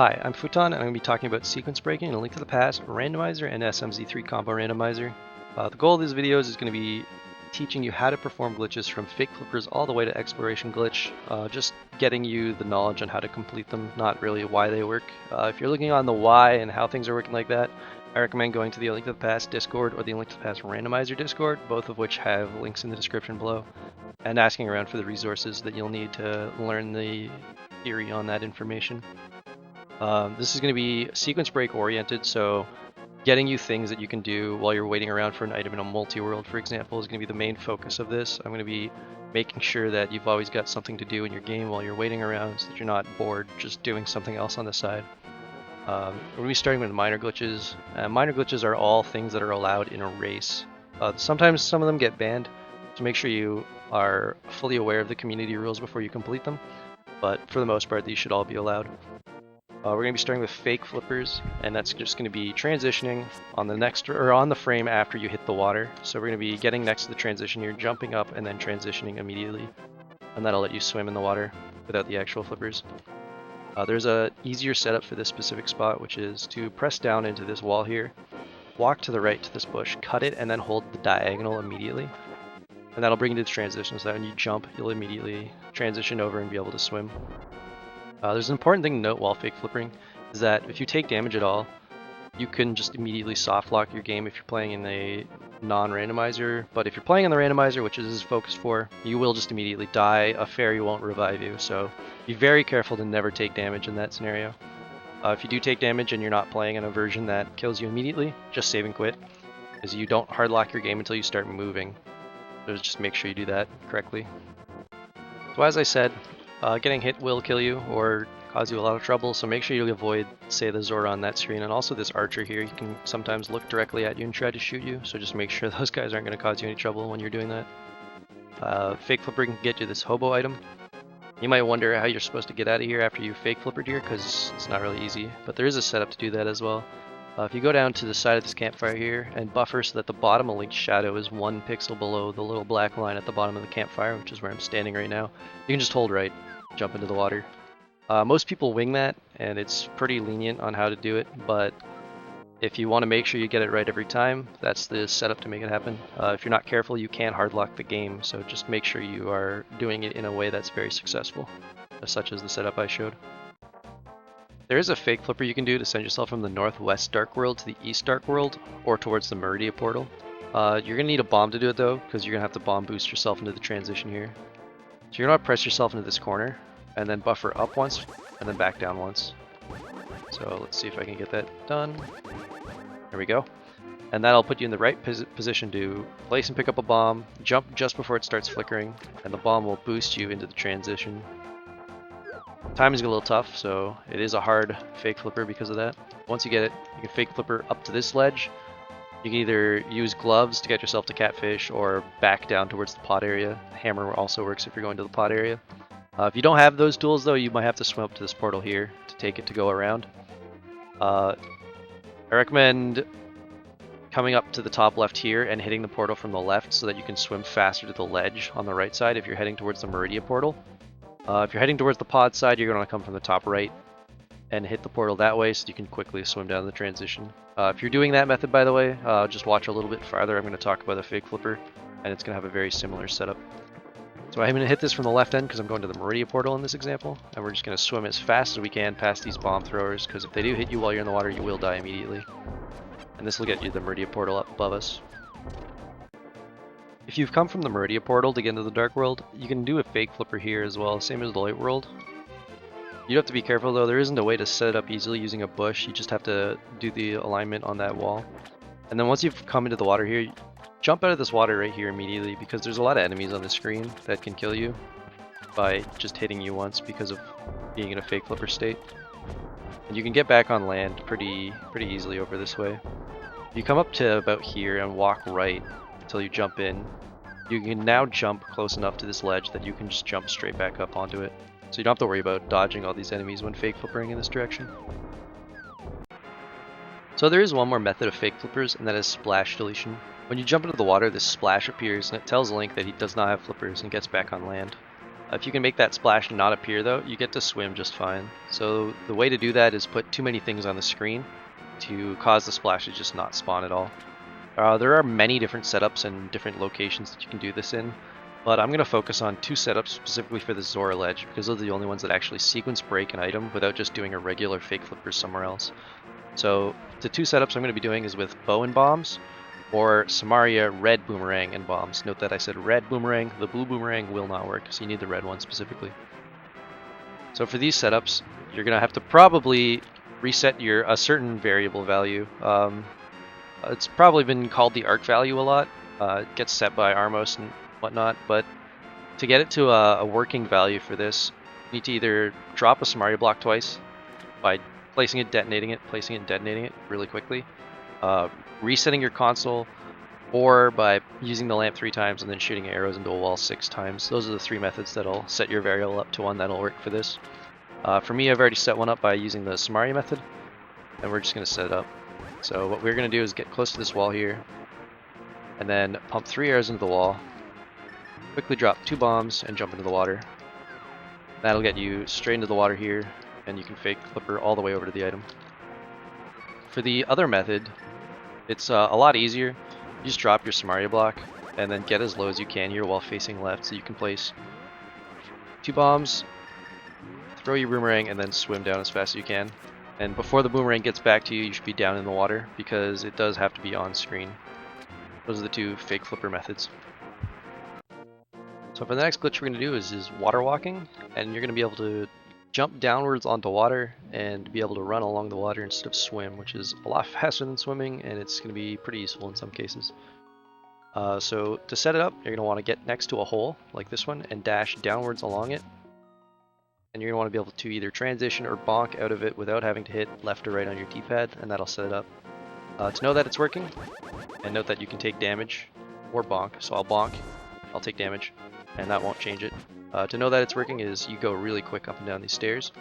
Hi, I'm Futon, and I'm going to be talking about sequence breaking, a link to the past, randomizer, and SMZ3 combo randomizer. The goal of these videos is going to be teaching you how to perform glitches from fake flippers all the way to exploration glitch, just getting you the knowledge on how to complete them, not really why they work. If you're looking on the why and how things are working like that, I recommend going to the Link to the Past Discord or the Link to the Past Randomizer Discord, both of which have links in the description below, and asking around for the resources that you'll need to learn the theory on that information. This is going to be sequence break oriented, so getting you things that you can do while you're waiting around for an item in a multi-world, for example, is going to be the main focus of this. I'm going to be making sure that you've always got something to do in your game while you're waiting around so that you're not bored just doing something else on the side. We're going to be starting with minor glitches. Minor glitches are all things that are allowed in a race. Sometimes some of them get banned, so make sure you are fully aware of the community rules before you complete them, but for the most part these should all be allowed. We're going to be starting with fake flippers, and that's just going to be transitioning on the next or on the frame after you hit the water. So we're going to be getting next to the transition here, jumping up, and then transitioning immediately, and that'll let you swim in the water without the actual flippers. There's a easier setup for this specific spot, which is to press down into this wall here, walk to the right to this bush, cut it, and then hold the diagonal immediately, and that'll bring you to the transition. So that when you jump, you'll immediately transition over and be able to swim. There's an important thing to note while fake flipping, is that if you take damage at all, you can just immediately soft lock your game if you're playing in a non-randomizer, but if you're playing in the randomizer, which is focused for, you will just immediately die. A fairy won't revive you, so be very careful to never take damage in that scenario. If you do take damage and you're not playing in a version that kills you immediately, just save and quit, because you don't hard lock your game until you start moving. So just make sure you do that correctly. So as I said, getting hit will kill you or cause you a lot of trouble, so make sure you avoid, say, the Zora on that screen, and also this archer here. You can sometimes look directly at you and try to shoot you, so just make sure those guys aren't going to cause you any trouble when you're doing that. Fake flipper can get you this hobo item. You might wonder how you're supposed to get out of here after you fake flippered here, because it's not really easy, but there is a setup to do that as well. If you go down to the side of this campfire here and buffer so that the bottom of Link's shadow is 1 pixel below the little black line at the bottom of the campfire, which is where I'm standing right now, you can just hold right, jump into the water. Most people wing that, and it's pretty lenient on how to do it, but if you want to make sure you get it right every time, that's the setup to make it happen. If you're not careful, you can hard lock the game, so just make sure you are doing it in a way that's very successful, such as the setup I showed. There is a fake flipper you can do to send yourself from the northwest Dark World to the east Dark World, or towards the Maridia portal. You're going to need a bomb to do it though, because you're going to have to bomb boost yourself into the transition here. So you're going to press yourself into this corner, and then buffer up once, and then back down once. So let's see if I can get that done. There we go. And that'll put you in the right position to place and pick up a bomb, jump just before it starts flickering, and the bomb will boost you into the transition. Timing's a little tough, so it is a hard fake flipper because of that. Once you get it, you can fake flipper up to this ledge. You can either use gloves to get yourself to catfish, or back down towards the pot area. Hammer also works if you're going to the pot area. If you don't have those tools though, you might have to swim up to this portal here to take it to go around. I recommend coming up to the top left here and hitting the portal from the left so that you can swim faster to the ledge on the right side if you're heading towards the Maridia portal. If you're heading towards the pod side, you're going to come from the top right and hit the portal that way so you can quickly swim down the transition. If you're doing that method, by the way, just watch a little bit farther. I'm going to talk about a fake flipper, and it's going to have a very similar setup. So I'm going to hit this from the left end because I'm going to the Maridia portal in this example, and we're just going to swim as fast as we can past these bomb throwers, because if they do hit you while you're in the water, you will die immediately. And this will get you the Maridia portal up above us. If you've come from the Maridia portal to get into the Dark World, you can do a fake flipper here as well, same as the Light World. You have to be careful though, there isn't a way to set it up easily using a bush, you just have to do the alignment on that wall. And then once you've come into the water here, jump out of this water right here immediately, because there's a lot of enemies on the screen that can kill you by just hitting you once because of being in a fake flipper state. And you can get back on land pretty easily over this way. You come up to about here and walk right until you jump in. You can now jump close enough to this ledge that you can just jump straight back up onto it. So you don't have to worry about dodging all these enemies when fake flippering in this direction. So there is one more method of fake flippers, and that is splash deletion. When you jump into the water, this splash appears and it tells Link that he does not have flippers and gets back on land. If you can make that splash not appear though, you get to swim just fine. So the way to do that is put too many things on the screen to cause the splash to just not spawn at all. There are many different setups and different locations that you can do this in, but I'm going to focus on 2 setups specifically for the Zora ledge, because those are the only ones that actually sequence break an item without just doing a regular fake flipper somewhere else. So the 2 setups I'm going to be doing is with bow and bombs, or Samaria red boomerang and bombs. Note that I said red boomerang, the blue boomerang will not work, so you need the red one specifically. So for these setups, you're going to have to probably reset a certain variable value. It's probably been called the arc value a lot. It gets set by Armos and whatnot, but to get it to a working value for this, you need to either drop a Samaria block twice by placing it, detonating it, placing it, and detonating it really quickly, resetting your console, or by using the lamp 3 times and then shooting arrows into a wall 6 times. Those are the 3 methods that'll set your variable up to one that'll work for this. For me, I've already set one up by using the Samaria method, and we're just going to set it up. So what we're going to do is get close to this wall here, and then pump 3 arrows into the wall, quickly drop 2 bombs, and jump into the water. That'll get you straight into the water here, and you can fake flipper all the way over to the item. For the other method, it's a lot easier. You just drop your Samaria block, and then get as low as you can here while facing left, so you can place 2 bombs, throw your boomerang, and then swim down as fast as you can. And before the boomerang gets back to you, you should be down in the water, because it does have to be on screen. Those are the 2 fake flipper methods. So for the next glitch we're going to do is water walking, and you're going to be able to jump downwards onto water and be able to run along the water instead of swim, which is a lot faster than swimming, and it's going to be pretty useful in some cases. So to set it up, you're going to want to get next to a hole like this one and dash downwards along it. And you're going to want to be able to either transition or bonk out of it without having to hit left or right on your D-pad, and that'll set it up. To know that it's working, and note that you can take damage or bonk, so I'll bonk, I'll take damage, and that won't change it. To know that it's working is you go really quick up and down these stairs.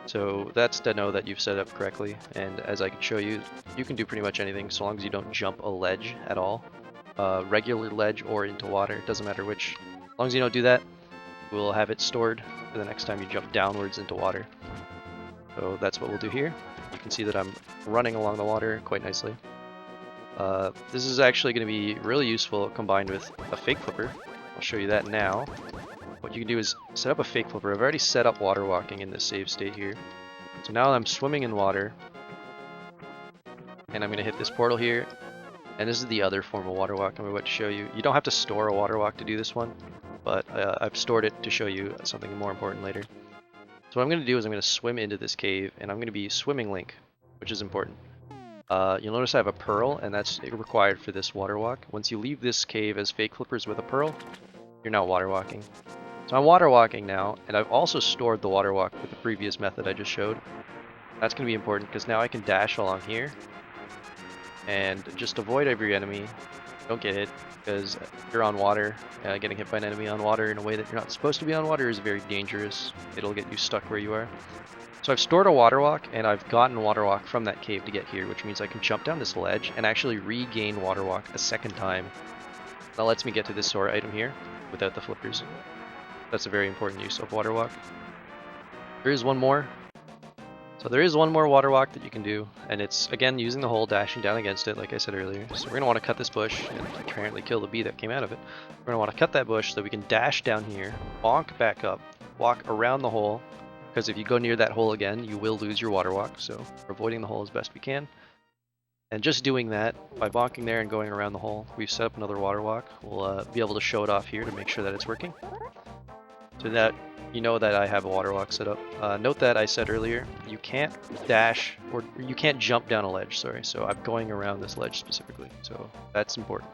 So that's to know that you've set it up correctly, and as I can show you, you can do pretty much anything so long as you don't jump a ledge at all. Regular ledge or into water, it doesn't matter which. As long as you don't do that, we'll have it stored for the next time you jump downwards into water. So that's what we'll do here. You can see that I'm running along the water quite nicely. This is actually going to be really useful combined with a fake flipper. I'll show you that now. What you can do is set up a fake flipper. I've already set up water walking in this save state here. So now I'm swimming in water, and I'm going to hit this portal here. And this is the other form of water walk I'm about to show you. You don't have to store a water walk to do this one, but I've stored it to show you something more important later. So what I'm going to do is I'm going to swim into this cave, and I'm going to be swimming Link, which is important. You'll notice I have a pearl, and that's required for this water walk. Once you leave this cave as fake flippers with a pearl, you're now water walking. So I'm water walking now, and I've also stored the water walk with the previous method I just showed. That's going to be important because now I can dash along here and just avoid every enemy. Don't get hit, because you're on water. Getting hit by an enemy on water in a way that you're not supposed to be on water is very dangerous. It'll get you stuck where you are. So I've stored a water walk, and I've gotten water walk from that cave to get here, which means I can jump down this ledge and actually regain water walk a second time. That lets me get to this Zora item here without the flippers. That's a very important use of water walk. There is one more. So there is one more water walk that you can do, and it's again using the hole, dashing down against it like I said earlier. So we're going to want to cut this bush and apparently kill the bee that came out of it. We're going to want to cut that bush so that we can dash down here, bonk back up, walk around the hole, because if you go near that hole again, you will lose your water walk, so we're avoiding the hole as best we can. And just doing that, by bonking there and going around the hole, we've set up another water walk. We'll be able to show it off here to make sure that it's working. So that you know that I have a water walk set up. Note that I said earlier, you can't dash, or you can't jump down a ledge, sorry. So I'm going around this ledge specifically, so that's important.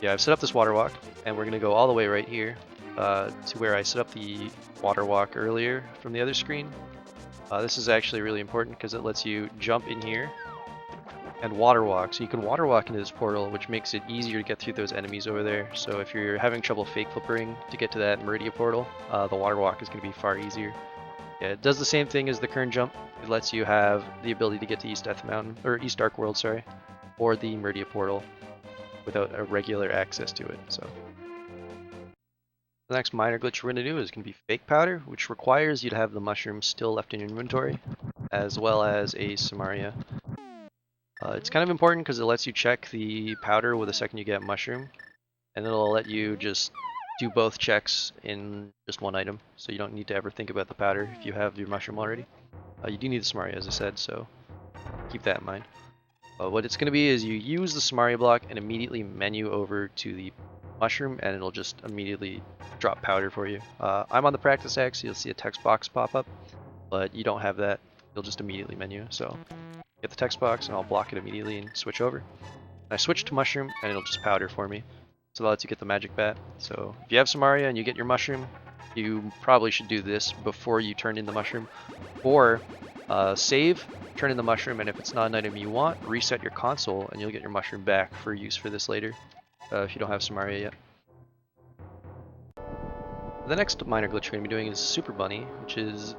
Yeah, I've set up this water walk, and we're going to go all the way right here to where I set up the water walk earlier from the other screen. This is actually really important because it lets you jump in here and water walk. So you can water walk into this portal, which makes it easier to get through those enemies over there. So if you're having trouble fake flippering to get to that Maridia portal, the water walk is going to be far easier. Yeah, it does the same thing as the QirnJump. It lets you have the ability to get to East Death Mountain, or East Dark World, sorry, or the Maridia portal without a regular access to it. So The next minor glitch we're going to do is going to be fake powder, which requires you to have the mushroom still left in your inventory, as well as a Samaria. It's kind of important because it lets you check the powder with the second you get mushroom, and it'll let you just do both checks in just one item, so you don't need to ever think about the powder if you have your mushroom already. You do need the Samaria, as I said, so keep that in mind. What it's going to be is you use the Samaria block and immediately menu over to the mushroom, and it'll just immediately drop powder for you. I'm on the practice X, you'll see a text box pop up, but you don't have that. You'll just immediately menu, so get the text box and I'll block it immediately and switch over. I switch to mushroom and it'll just powder for me. So that lets you get the magic bat. So if you have Samaria and you get your mushroom, you probably should do this before you turn in the mushroom. Or save, turn in the mushroom, and if it's not an item you want, reset your console and you'll get your mushroom back for use for this later, if you don't have Samaria yet. The next minor glitch we're going to be doing is Superbunny, which is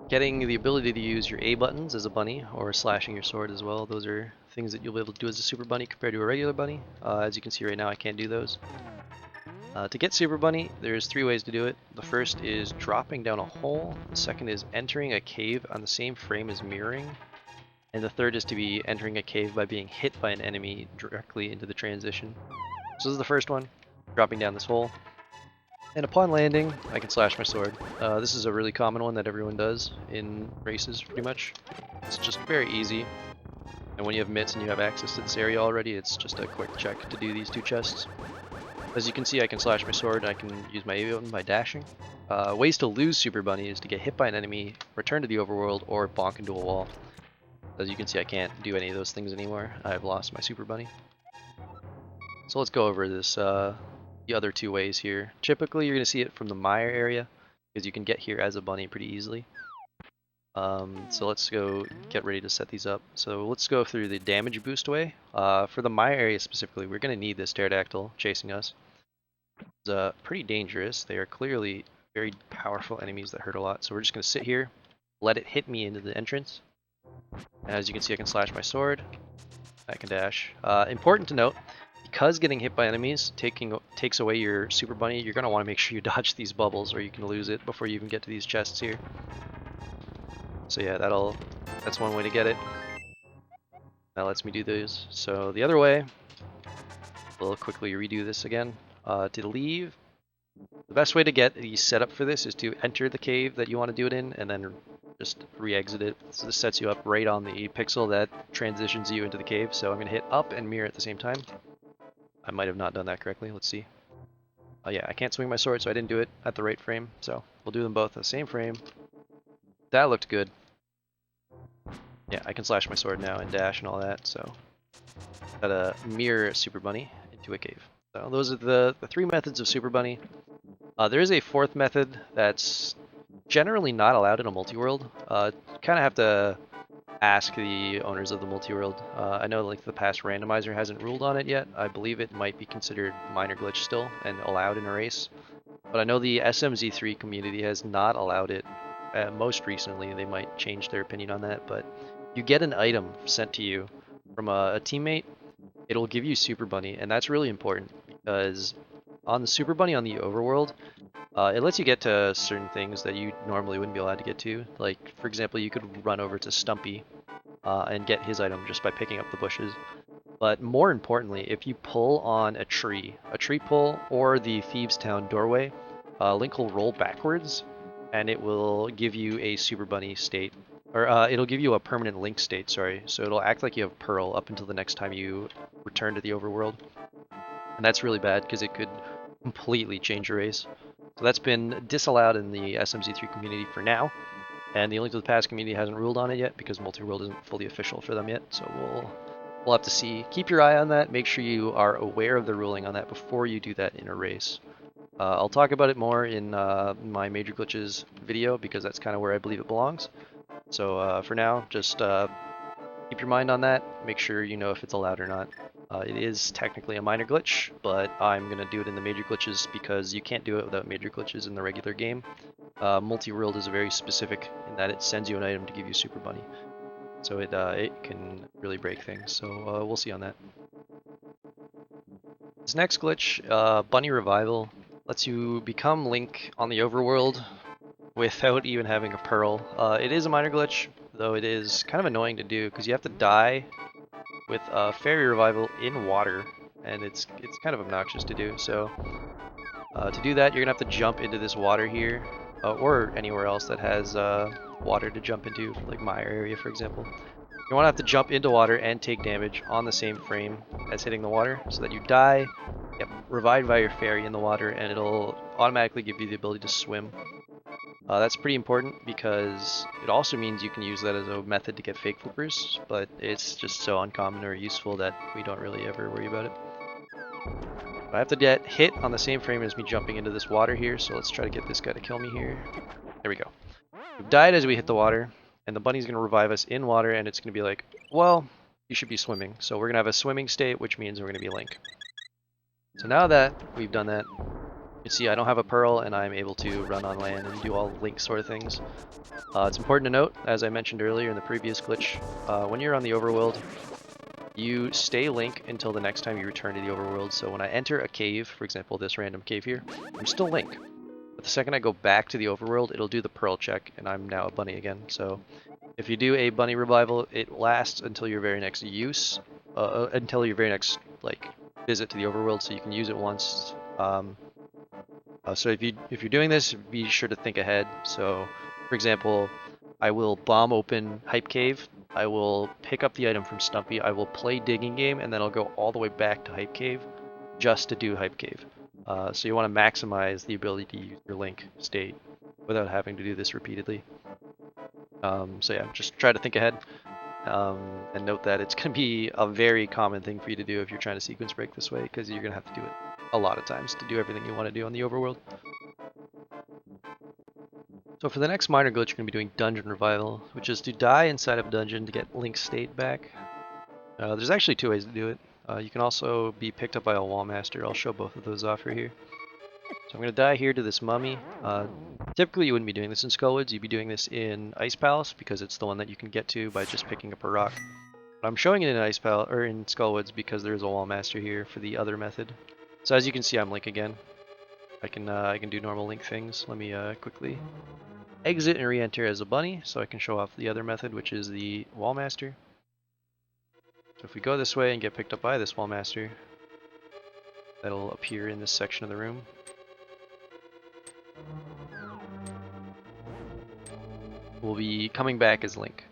getting the ability to use your A buttons as a bunny, or slashing your sword as well. Those are things that you'll be able to do as a super bunny compared to a regular bunny. As you can see right now, I can't do those. To get Superbunny, there's 3 ways to do it. The first is dropping down a hole, the second is entering a cave on the same frame as mirroring, and the third is to be entering a cave by being hit by an enemy directly into the transition. So this is the first one, dropping down this hole. And upon landing, I can slash my sword. This is a really common one that everyone does in races, pretty much. It's just very easy. And when you have mitts and you have access to this area already, it's just a quick check to do these 2 chests. As you can see, I can slash my sword, I can use my A button by dashing. Ways to lose Superbunny is to get hit by an enemy, return to the overworld, or bonk into a wall. As you can see, I can't do any of those things anymore. I've lost my Superbunny. So let's go over this. The other 2 ways here. Typically you're going to see it from the mire area, because you can get here as a bunny pretty easily. So let's go get ready to set these up. So let's go through the damage boost way. For the mire area specifically, we're going to need this pterodactyl chasing us. It's pretty dangerous. They are clearly very powerful enemies that hurt a lot. So we're just going to sit here, let it hit me into the entrance. And as you can see, I can slash my sword. I can dash. Important to note, because getting hit by enemies takes away your Superbunny, you're going to want to make sure you dodge these bubbles or you can lose it before you even get to these chests here. So yeah, that's one way to get it. That lets me do those. So the other way, we'll quickly redo this again. To leave, the best way to get the setup for this is to enter the cave that you want to do it in and then just re-exit it. So this sets you up right on the pixel that transitions you into the cave. So I'm going to hit up and mirror at the same time. I might have not done that correctly. Let's see. Yeah, I can't swing my sword, so I didn't do it at the right frame. So we'll do them both at the same frame. That looked good. Yeah, I can slash my sword now and dash and all that. So gotta mirror Superbunny into a cave. So those are the 3 methods of Superbunny. There is a 4th method that's generally not allowed in a multi-world. Kind of have to ask the owners of the multi-world. I know like the past randomizer hasn't ruled on it yet. I believe it might be considered minor glitch still and allowed in a race. But I know the SMZ3 community has not allowed it. Most recently, they might change their opinion on that, but you get an item sent to you from a teammate, it'll give you Superbunny, and that's really important because on the Superbunny on the overworld, it lets you get to certain things that you normally wouldn't be allowed to get to. Like, for example, you could run over to Stumpy and get his item just by picking up the bushes. But more importantly, if you pull on a tree pull, or the Thieves' Town doorway, Link will roll backwards, and it will give you a Superbunny state. Or it'll give you a permanent Link state, sorry. So it'll act like you have Pearl up until the next time you return to the overworld. And that's really bad because it could completely change your race. So that's been disallowed in the SMZ3 community for now. And the Link to the Past community hasn't ruled on it yet because Multiworld isn't fully official for them yet. So we'll have to see. Keep your eye on that. Make sure you are aware of the ruling on that before you do that in a race. I'll talk about it more in my major glitches video because that's kind of where I believe it belongs. So for now, just keep your mind on that. Make sure you know if it's allowed or not. It is technically a minor glitch, but I'm going to do it in the major glitches because you can't do it without major glitches in the regular game. Multiworld is very specific in that it sends you an item to give you Superbunny. So it can really break things. So we'll see on that. This next glitch, Bunny Revival. lets you become Link on the overworld without even having a pearl. It is a minor glitch, though it is kind of annoying to do because you have to die with fairy revival in water, and it's kind of obnoxious to do. So to do that, you're gonna have to jump into this water here, or anywhere else that has water to jump into, like my area, for example. You want to have to jump into water and take damage on the same frame as hitting the water, so that you die, get revived by your fairy in the water, and it'll automatically give you the ability to swim. That's pretty important because it also means you can use that as a method to get fake flippers, but it's just so uncommon or useful that we don't really ever worry about it. I have to get hit on the same frame as me jumping into this water here, so let's try to get this guy to kill me here. There we go. We've died as we hit the water, and the bunny's going to revive us in water, and it's going to be like, well, you should be swimming. So we're going to have a swimming state, which means we're going to be Link. So now that we've done that, you see I don't have a pearl, and I'm able to run on land and do all Link sort of things. It's important to note, as I mentioned earlier in the previous glitch, when you're on the overworld, you stay Link until the next time you return to the overworld. So when I enter a cave, for example this random cave here, I'm still Link. But the second I go back to the overworld, it'll do the pearl check, and I'm now a bunny again. So if you do a bunny revival, it lasts until your very next use, until your very next visit to the overworld, so you can use it once. So if you're doing this, be sure to think ahead. So for example, I will bomb open Hype Cave, I will pick up the item from Stumpy, I will play Digging Game, and then I'll go all the way back to Hype Cave just to do Hype Cave. So you want to maximize the ability to use your Link state without having to do this repeatedly. So yeah, just try to think ahead, and note that it's going to be a very common thing for you to do if you're trying to sequence break this way, because you're going to have to do it a lot of times to do everything you want to do on the overworld. So for the next minor glitch, you're going to be doing Dungeon Revival, which is to die inside of a dungeon to get Link's state back. There's actually two ways to do it. You can also be picked up by a wall master. I'll show both of those off right here. So I'm going to die here to this mummy. Typically you wouldn't be doing this in Skullwoods, you'd be doing this in Ice Palace because it's the one that you can get to by just picking up a rock. But I'm showing it in Ice Palace or in Skullwoods because there's a wall master here for the other method. So as you can see, I'm Link again. I can do normal Link things. Let me quickly exit and re-enter as a bunny so I can show off the other method, which is the wall master. So if we go this way and get picked up by this wall master, that'll appear in this section of the room. We'll be coming back as Link.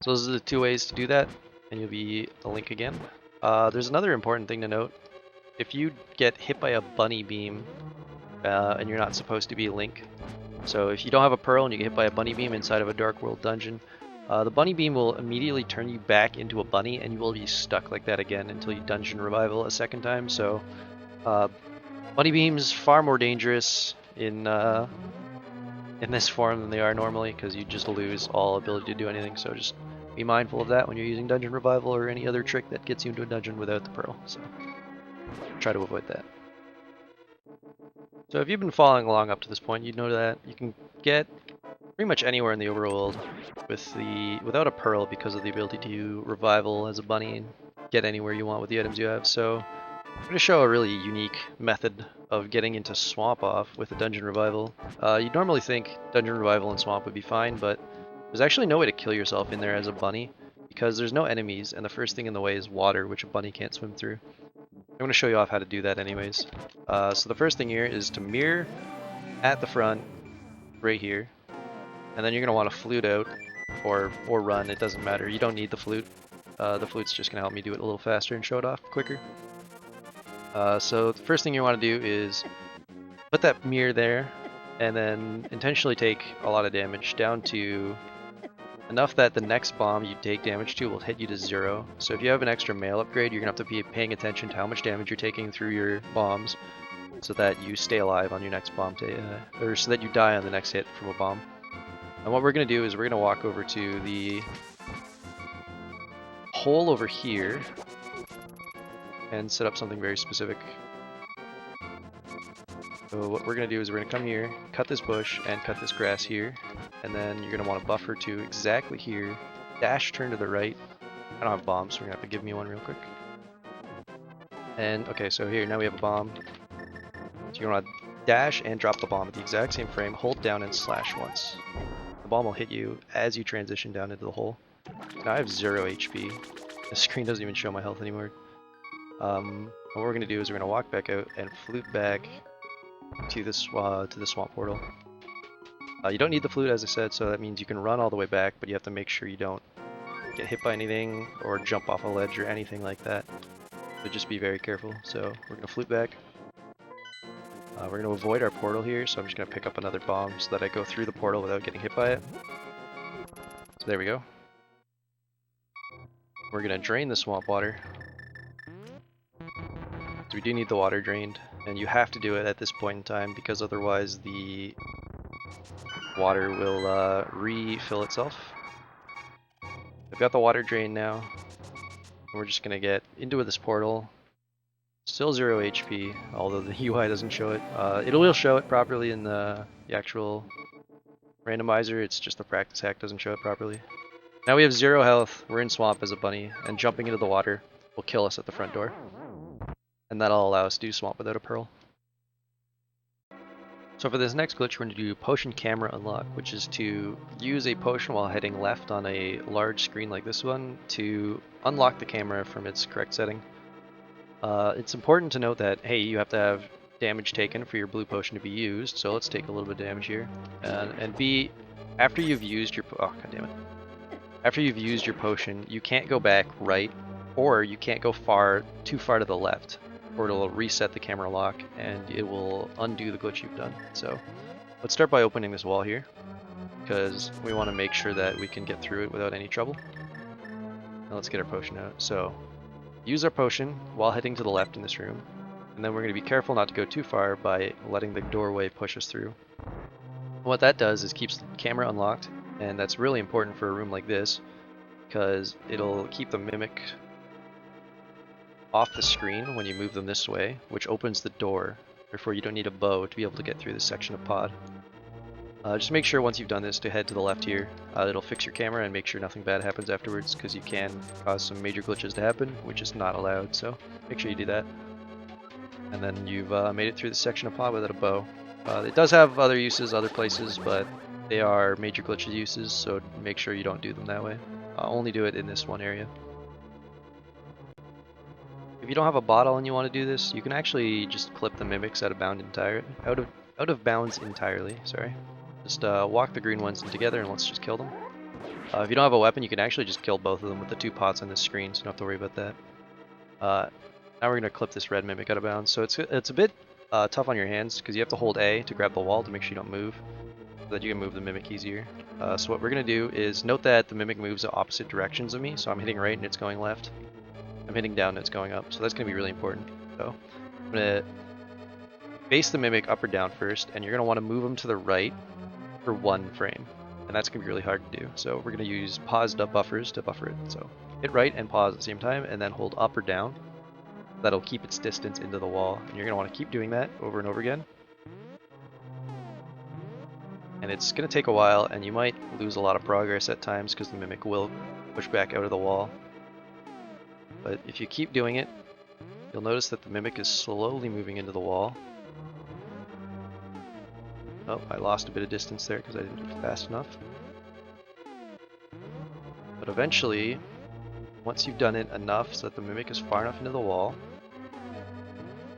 So those are the two ways to do that, and you'll be a Link again. There's another important thing to note. If you get hit by a bunny beam, and you're not supposed to be Link, so if you don't have a pearl and you get hit by a bunny beam inside of a Dark World dungeon, the bunny beam will immediately turn you back into a bunny, and you will be stuck like that again until you dungeon revival a second time. So bunny beams far more dangerous in this form than they are normally, because you just lose all ability to do anything. So just be mindful of that when you're using dungeon revival or any other trick that gets you into a dungeon without the pearl. So try to avoid that. So if you've been following along up to this point, you'd know that you can get pretty much anywhere in the overworld without a pearl because of the ability to revival as a bunny and get anywhere you want with the items you have. So I'm going to show a really unique method of getting into Swamp off with a dungeon revival. You'd normally think dungeon revival and Swamp would be fine, but there's actually no way to kill yourself in there as a bunny because there's no enemies, and the first thing in the way is water, which a bunny can't swim through. I'm going to show you off how to do that anyways. So the first thing here is to mirror at the front right here, and then you're going to want to flute out or run, it doesn't matter. You don't need the flute. The flute's just going to help me do it a little faster and show it off quicker. So the first thing you want to do is put that mirror there and then intentionally take a lot of damage down to enough that the next bomb you take damage to will hit you to 0. So if you have an extra mail upgrade, you're going to have to be paying attention to how much damage you're taking through your bombs so that you stay alive on your next bomb, or so that you die on the next hit from a bomb. And what we're going to do is we're going to walk over to the hole over here and set up something very specific. So what we're going to do is we're going to come here, cut this bush, and cut this grass here. And then you're going to want to buffer to exactly here, dash turn to the right. I don't have bombs, so we're going to have to give me one real quick. And okay, so here, now we have a bomb. So you want to dash and drop the bomb at the exact same frame, hold down and slash once. The bomb will hit you as you transition down into the hole. Now I have 0 HP. The screen doesn't even show my health anymore. What we're going to do is we're going to walk back out and flute back to the swamp portal. You don't need the flute, as I said, so that means you can run all the way back, but you have to make sure you don't get hit by anything or jump off a ledge or anything like that. So just be very careful. So we're going to flute back. We're going to avoid our portal here, so I'm just going to pick up another bomb so that I go through the portal without getting hit by it. So there we go. We're going to drain the swamp water. So we do need the water drained, and you have to do it at this point in time because otherwise the water will refill itself. I've got the water drained now. We're just going to get into this portal. Still 0 HP, although the UI doesn't show it. It will show it properly in the actual randomizer, it's just the practice hack doesn't show it properly. Now we have 0 health, we're in swamp as a bunny, and jumping into the water will kill us at the front door. And that'll allow us to do swamp without a pearl. So for this next glitch, we're going to do potion camera unlock, which is to use a potion while heading left on a large screen like this one to unlock the camera from its correct setting. It's important to note that, hey, you have to have damage taken for your blue potion to be used, so let's take a little bit of damage here. And B, after you've used your after you've used your potion, you can't go back right, or you can't go too far to the left, or it'll reset the camera lock and it will undo the glitch you've done. So let's start by opening this wall here, because we want to make sure that we can get through it without any trouble. Now let's get our potion out. So use our potion while heading to the left in this room, and then we're going to be careful not to go too far by letting the doorway push us through. What that does is keeps the camera unlocked, and that's really important for a room like this because it'll keep the mimic off the screen when you move them this way, which opens the door. Therefore you don't need a bow to be able to get through this section of pod. Just make sure once you've done this to head to the left here. It'll fix your camera and make sure nothing bad happens afterwards, because you can cause some major glitches to happen, which is not allowed, so make sure you do that. And then you've made it through the section of pod without a bow. It does have other uses other places, but they are major glitch uses, so make sure you don't do them that way. Only do it in this one area. If you don't have a bottle and you want to do this, you can actually just clip the mimics out of bounds entirely. Sorry. Just walk the green ones in together and let's just kill them. If you don't have a weapon, you can actually just kill both of them with the 2 pots on this screen, so you don't have to worry about that. Now we're going to clip this red mimic out of bounds. So it's a bit tough on your hands because you have to hold A to grab the wall to make sure you don't move, so that you can move the mimic easier. So what we're going to do is note that the mimic moves in opposite directions of me, so I'm hitting right and it's going left. I'm hitting down and it's going up, so that's going to be really important. So I'm going to face the mimic up or down first, and you're going to want to move them to the right for 1 frame, and that's going to be really hard to do. So we're going to use paused up buffers to buffer it. So hit right and pause at the same time, and then hold up or down. That'll keep its distance into the wall, and you're going to want to keep doing that over and over again. And it's going to take a while, and you might lose a lot of progress at times because the mimic will push back out of the wall. But if you keep doing it, you'll notice that the mimic is slowly moving into the wall. Oh, I lost a bit of distance there because I didn't do it fast enough. But eventually, once you've done it enough so that the mimic is far enough into the wall,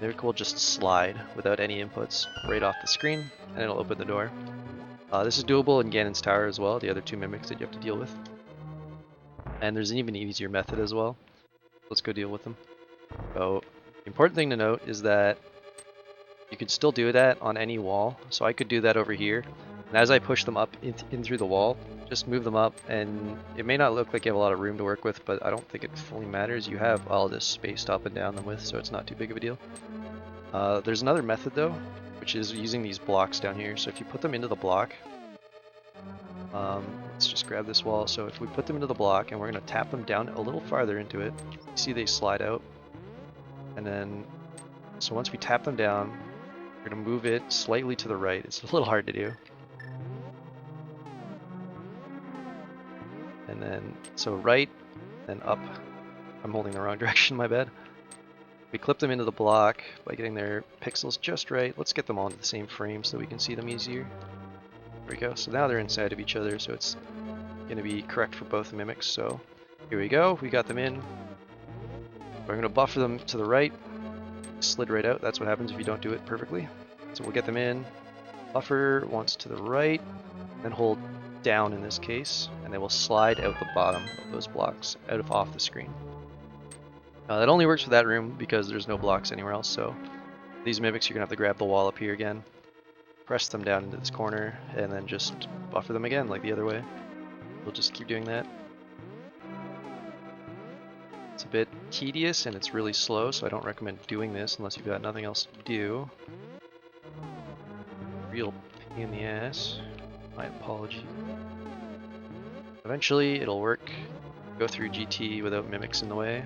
the mimic will just slide without any inputs right off the screen, and it'll open the door. This is doable in Ganon's Tower as well, the other 2 mimics that you have to deal with. And there's an even easier method as well. Let's go deal with them. So, the important thing to note is that you can still do that on any wall. So I could do that over here, and as I push them up in through the wall, just move them up, and it may not look like you have a lot of room to work with, but I don't think it fully matters. You have all this space to up and down them with, so it's not too big of a deal. There's another method though, which is using these blocks down here. So if you put them into the block, let's just grab this wall. So if we put them into the block and we're going to tap them down a little farther into it, you see they slide out. And then, so once we tap them down, we're going to move it slightly to the right. It's a little hard to do. And then, so right, then up. I'm holding the wrong direction, my bad. We clip them into the block by getting their pixels just right. Let's get them all into the same frame so we can see them easier. There we go. So now they're inside of each other, so it's going to be correct for both mimics. So here we go. We got them in. We're going to buffer them to the right. Slid right out. That's what happens if you don't do it perfectly. So we'll get them in. Buffer once to the right, then hold down in this case, and they will slide out the bottom of those blocks, out of off the screen. That only works for that room because there's no blocks anywhere else, so these mimics you're going to have to grab the wall up here again, press them down into this corner, and then just buffer them again like the other way. We'll just keep doing that. It's a bit tedious and it's really slow, so I don't recommend doing this unless you've got nothing else to do. Real pain in the ass. My apology. Eventually it'll work. Go through GT without mimics in the way.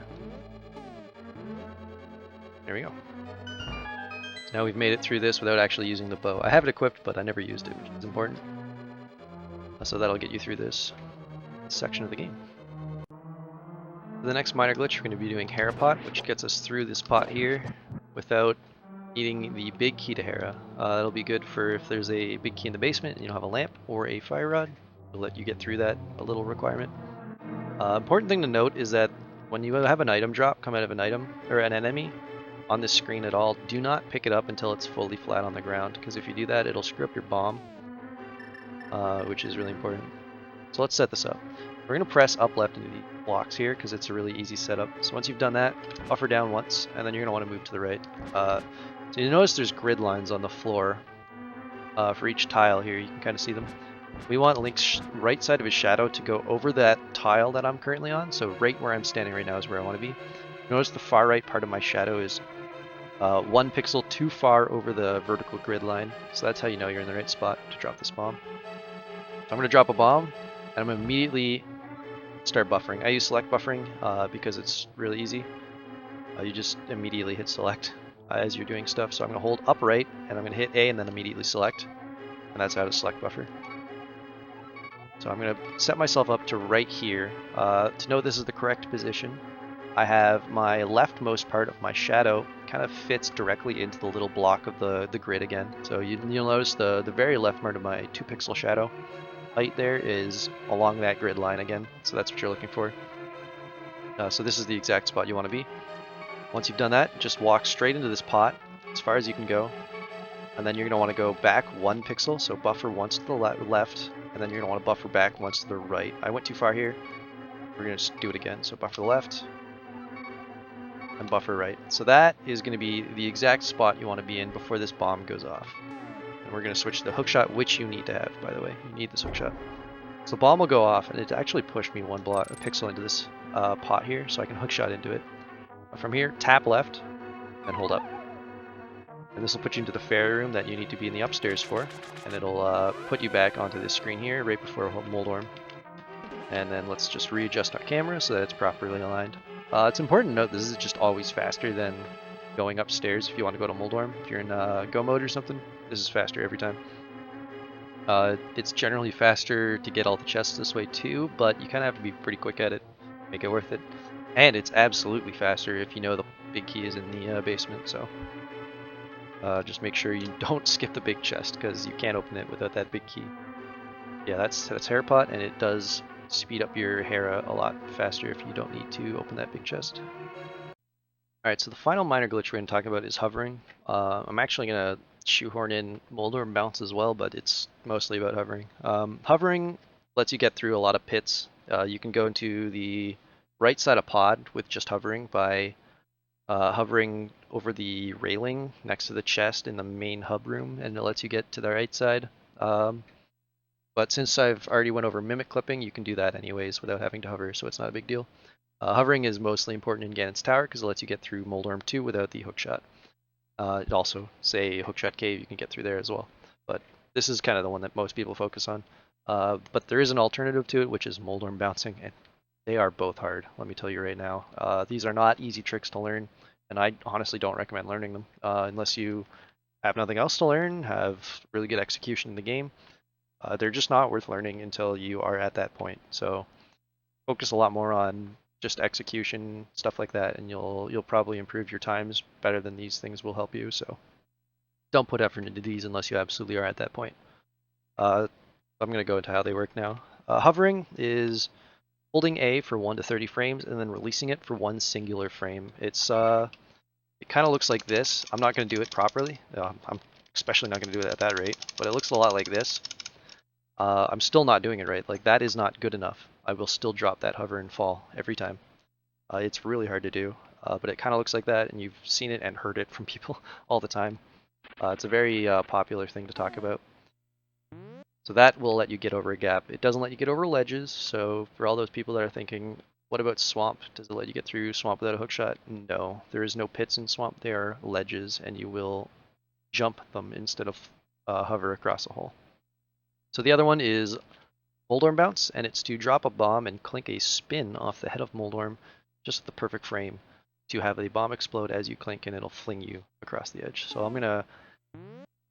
There we go. So now we've made it through this without actually using the bow. I have it equipped, but I never used it, which is important. So that'll get you through this section of the game. For the next minor glitch, we're going to be doing Herapot, which gets us through this pot here without needing the big key to Hera. That'll be good for if there's a big key in the basement and you don't have a lamp or a fire rod. It'll let you get through that little requirement. Important thing to note is that when you have an item drop come out of an item or an enemy on this screen at all, do not pick it up until it's fully flat on the ground, because if you do that, it'll screw up your bomb, which is really important. So let's set this up. We're going to press up left into the blocks here because it's a really easy setup. So once you've done that, buffer down once, and then you're going to want to move to the right. So you notice there's grid lines on the floor for each tile here. You can kind of see them. We want Link's right side of his shadow to go over that tile that I'm currently on. So right where I'm standing right now is where I want to be. Notice the far right part of my shadow is 1 pixel too far over the vertical grid line. So that's how you know you're in the right spot to drop this bomb. So I'm going to drop a bomb, and I'm going to immediately start buffering. I use select buffering because it's really easy. You just immediately hit select as you're doing stuff. So I'm going to hold up right, and I'm going to hit A and then immediately select. And that's how to select buffer. So I'm going to set myself up to right here. To know this is the correct position, I have my leftmost part of my shadow kind of fits directly into the little block of the grid again. So you'll notice the very left part of my 2 pixel shadow height there is along that grid line again. So that's what you're looking for. So this is the exact spot you want to be. Once you've done that, just walk straight into this pot as far as you can go. And then you're going to want to go back 1 pixel, so buffer once to the left, and then you're going to want to buffer back once to the right. I went too far here. We're going to just do it again. So buffer left and buffer right. So that is going to be the exact spot you want to be in before this bomb goes off. And we're going to switch to the hookshot, which you need to have, by the way. You need this hookshot. So the bomb will go off, and it actually pushed me 1 pixel into this pot here, so I can hookshot into it. From here, tap left and hold up. And this will put you into the fairy room that you need to be in the upstairs for, and it'll put you back onto this screen here right before Moldorm. And then let's just readjust our camera so that it's properly aligned. It's important to note this is just always faster than going upstairs if you want to go to Moldorm. If you're in go mode or something, this is faster every time. It's generally faster to get all the chests this way too, but you kind of have to be pretty quick at it, make it worth it. And it's absolutely faster if you know the big key is in the basement, so just make sure you don't skip the big chest because you can't open it without that big key. Yeah, that's Herapot, and it does speed up your Hera a lot faster if you don't need to open that big chest. Alright, so the final minor glitch we're going to talk about is hovering. I'm actually going to shoehorn in Moldorm Bounce as well, but it's mostly about hovering. Hovering lets you get through a lot of pits. You can go into the right side of pod with just hovering by hovering over the railing next to the chest in the main hub room, and it lets you get to the right side. But since I've already went over mimic clipping, you can do that anyways without having to hover, so it's not a big deal. Hovering is mostly important in Ganon's Tower because it lets you get through Moldorm 2 without the hookshot. It also, say, hookshot cave, you can get through there as well. But this is kind of the one that most people focus on. But there is an alternative to it, which is Moldorm bouncing, and they are both hard, let me tell you right now. These are not easy tricks to learn, and I honestly don't recommend learning them unless you have nothing else to learn, have really good execution in the game. They're just not worth learning until you are at that point. So focus a lot more on just execution, stuff like that, and you'll probably improve your times better than these things will help you. So don't put effort into these unless you absolutely are at that point. I'm going to go into how they work now. Hovering is holding A for 1 to 30 frames and then releasing it for one singular frame. It kind of looks like this. I'm not going to do it properly. I'm especially not going to do it at that rate, but it looks a lot like this. I'm still not doing it right. Like, that is not good enough. I will still drop that hover and fall every time. It's really hard to do, but it kind of looks like that, and you've seen it and heard it from people all the time. It's a very popular thing to talk about. So that will let you get over a gap. It doesn't let you get over ledges, so for all those people that are thinking, what about swamp? Does it let you get through swamp without a hookshot? No, there is no pits in swamp. They are ledges, and you will jump them instead of hover across a hole. So the other one is Moldorm Bounce, and it's to drop a bomb and clink a spin off the head of Moldorm, just at the perfect frame to have a bomb explode as you clink, and it'll fling you across the edge. So I'm going to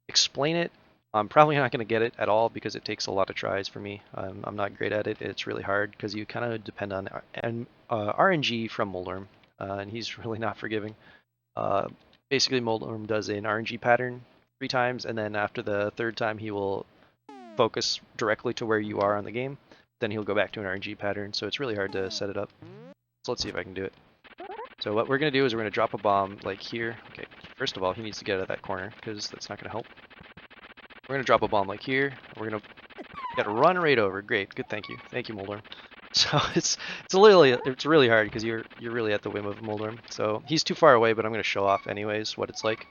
explain it. I'm probably not going to get it at all because it takes a lot of tries for me. I'm not great at it. It's really hard because you kind of depend on RNG from Moldorm, and he's really not forgiving. Basically, Moldorm does an RNG pattern 3 times, and then after the 3rd time, he will focus directly to where you are on the game. Then he'll go back to an RNG pattern, so it's really hard to set it up. So let's see if I can do it. So what we're going to do is we're going to drop a bomb like here. Okay, first of all, he needs to get out of that corner because that's not going to help. We're going to drop a bomb like here. We're going to run right over. Great, good, thank you. Thank you, Moldorm. So it's really hard because you're really at the whim of Moldorm. So he's too far away, but I'm going to show off anyways what it's like.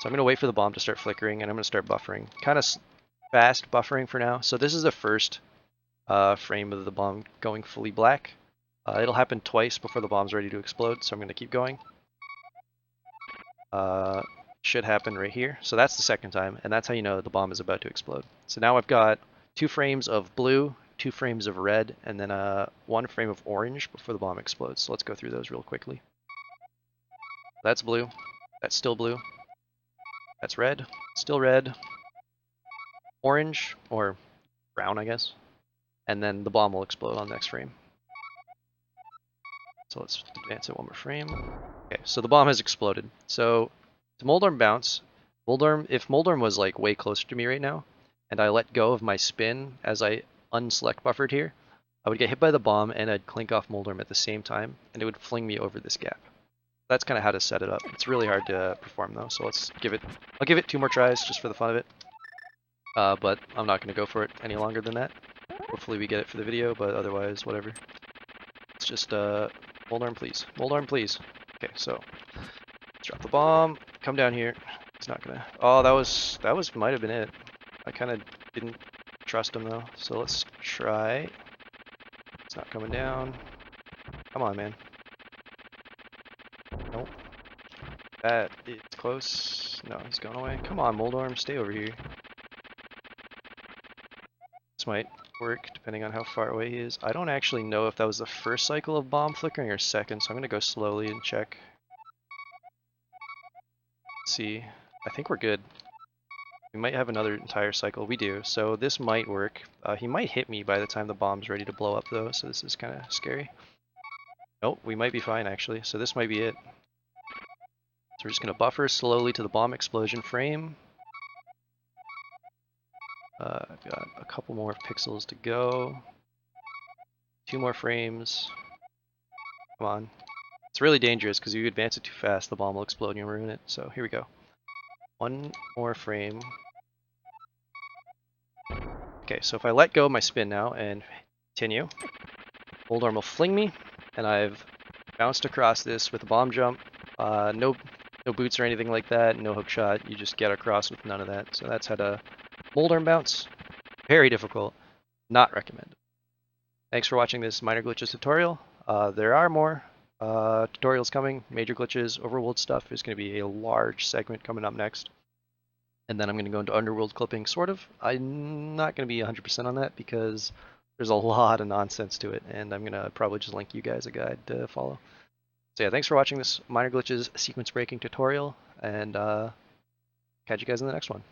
So I'm going to wait for the bomb to start flickering, and I'm going to start buffering. Kind of fast buffering for now. So this is the first frame of the bomb going fully black. It'll happen twice before the bomb's ready to explode, so I'm going to keep going. Should happen right here. So that's the 2nd time, and that's how you know the bomb is about to explode. So now I've got 2 frames of blue, 2 frames of red, and then 1 frame of orange before the bomb explodes. So let's go through those real quickly. That's blue. That's still blue. That's red. Still red. Orange, or brown, I guess. And then the bomb will explode on the next frame. So let's advance it 1 more frame. Okay, so the bomb has exploded. So to Moldorm Bounce, if Moldorm was like way closer to me right now, and I let go of my spin as I unselect buffered here, I would get hit by the bomb and I'd clink off Moldorm at the same time, and it would fling me over this gap. That's kind of how to set it up. It's really hard to perform though, so I'll give it 2 more tries just for the fun of it. But I'm not going to go for it any longer than that. Hopefully we get it for the video, but otherwise, whatever. It's just, Moldorm, please. Moldorm, please. Okay, so let's drop the bomb. Come down here. He's not gonna. Oh, that might have been it. I kind of didn't trust him though. So let's try. It's not coming down. Come on, man. Nope. It's close. No, he's going away. Come on, Moldorm, stay over here. This might work depending on how far away he is. I don't actually know if that was the first cycle of bomb flickering or second, so I'm gonna go slowly and check. Let's see. I think we're good. We might have another entire cycle. We do. So this might work. He might hit me by the time the bomb's ready to blow up though, so this is kind of scary. Nope, we might be fine actually. So this might be it. So we're just gonna buffer slowly to the bomb explosion frame. I've got a couple more pixels to go. 2 more frames. Come on. It's really dangerous because if you advance it too fast, the bomb will explode and you'll ruin it. So here we go. 1 more frame. Okay, so if I let go of my spin now and continue, Moldorm will fling me, and I've bounced across this with a bomb jump. No boots or anything like that, no hook shot. You just get across with none of that. So that's how to Moldorm Bounce. Very difficult. Not recommended. Thanks for watching this minor glitches tutorial. There are more tutorials coming. Major glitches, overworld stuff is going to be a large segment coming up next. And then I'm going to go into underworld clipping, sort of. I'm not going to be 100% on that because there's a lot of nonsense to it, and I'm going to probably just link you guys a guide to follow. So yeah, thanks for watching this minor glitches sequence breaking tutorial, and catch you guys in the next one.